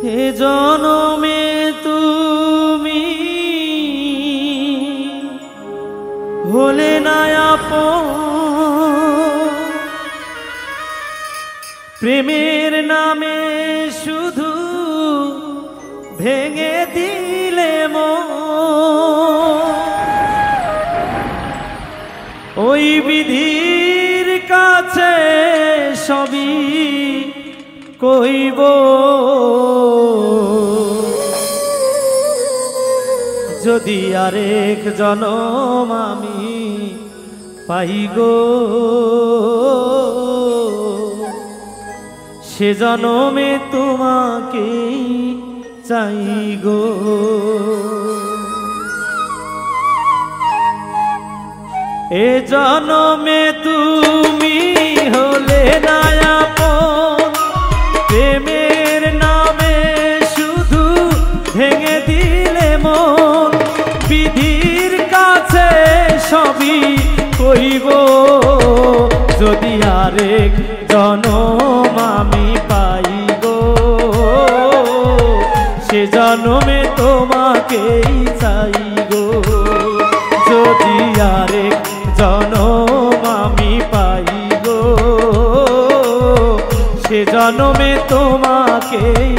এ জনমে তুমি হলে না আপন, প্রেমের নামে শুধু ভেঙে দিলে মন। ওই বিধির কাছে সবই কইব, যদি আরেক জনম আমি পাই গো, সে জনমে তোমাকেই চাই গো। এ জনমে তুমি হলে না আপন, প্রেমের নামে শুধু ভেঙে দিলে মন। বিধির কাছে সবই কইব, যদি আরেক জনম আমি পাই গো, সে জনমে তোমাকেই চাই গো। যদি আরেক জনম আমি পাই গো, সে জনমে তোমাকেই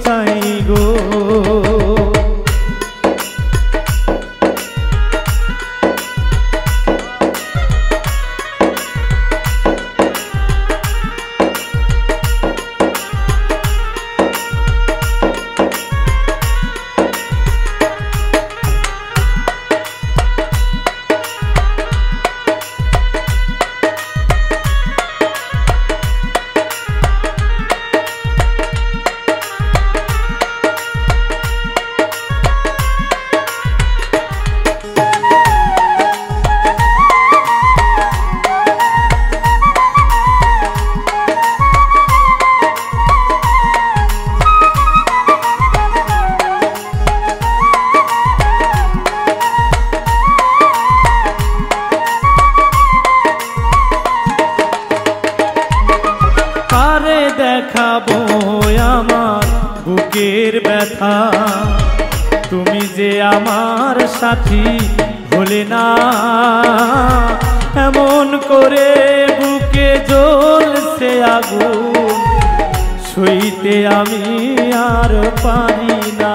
চাই গো। দেখাবো আমার বুকের ব্যথা, তুমি যে আমার সাথী হলে না। এমন করে বুকে জ্বলছে আগুন, সইতে আমি আর পারি না।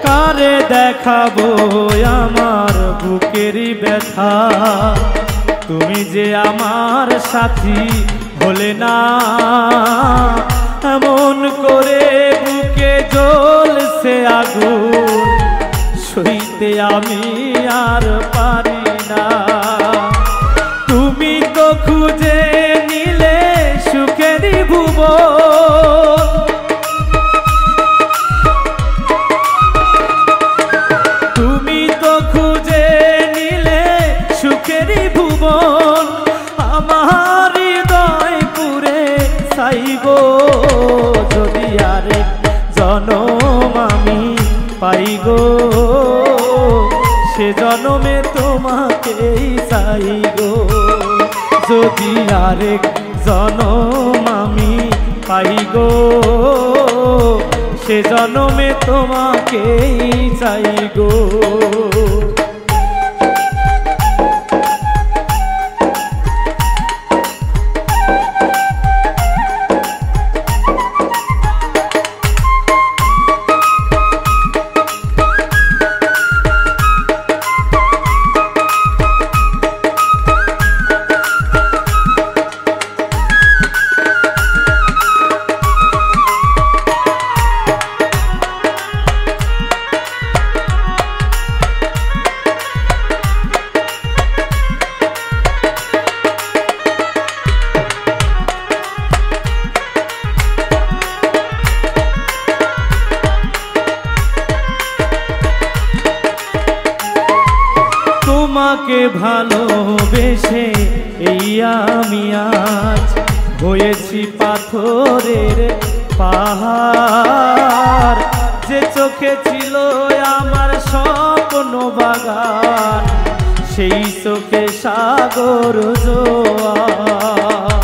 কারে দেখাবো আমার বুকেরই ব্যথা, তুমি যে আমার সাথী হলে না। এমন করে বুকে জ্বলছে আগুন, সইতে আমি আর পারি না। তুমি তো খুঁজে নিলে সুখেরই ভুবন, সুখেরই ভুবন। আমার হৃদয় পুরে চাইব, যদি আরেক জনম আমি পাই গো, সে জনমে তোমাকেই চাই গো। যদি আরেক জনম আমি পাই গো, সে জনমে তোমাকেই চাই গো। তোমাকে ভালোবেসে এই আমি আজ হয়েছি পাথরের পাহাড়। যে চোখে ছিল আমার স্বপ্ন বাগান সেই চোখে সাগর জোয়ার।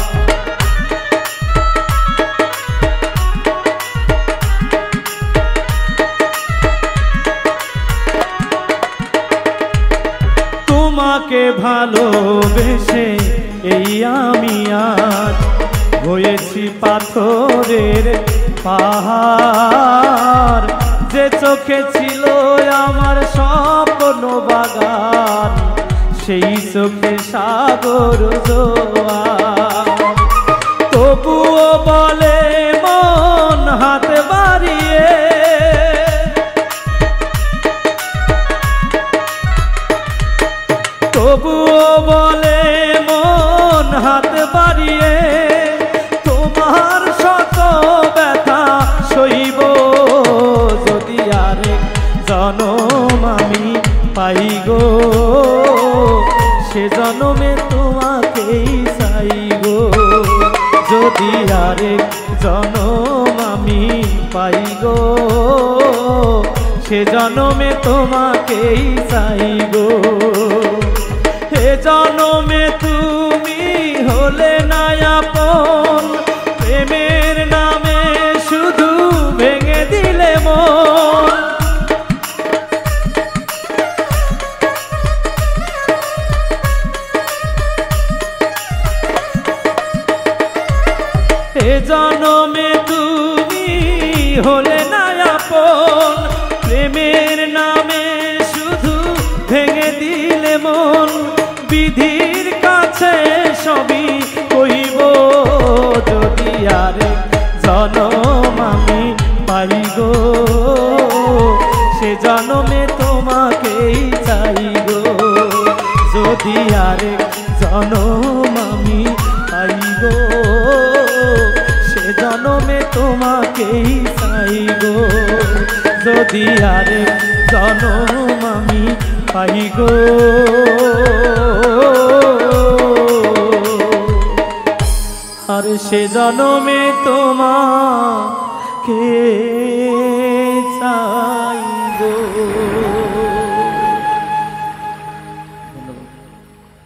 তোমাকে ভালোবেসে এই আমি আজ হয়েছি পাথরের পাহাড়, যে চোখে ছিল আমার স্বপ্ন বাগান সেই চোখে সাগর জোয়ার। তবুও বলে মন হাত বাড়িয়ে, তবুও বলে মন হাত বাড়িয়ে তোমার শত ব্যথা সইব যদি আরেক জনম আমি পাই গো, সে জনমে তোমাকেই চাই গো। যদি আরেক জনম আমি পাই গো, সে জনমে তোমাকেই চাই গো। হে জনমে তুমি হলে না আপন, প্রেমের নামে শুধু ভেঙে দিলে মন। হে জনমে তুমি হলে না আপন, প্রেমের নামে শুধু ভেঙে দিলে মন। বিধির কাছে সবই কইব যদি আরেক জনম আমি পাই গো, সে জনমে তোমাকেই চাই গো। যদি আরেক জনম আমি পাই গো, সে জনমে তোমাকেই চাই গো। যদি আরেক জনম আমি পাই গো, আর সে জনমে তোমাকে চাই।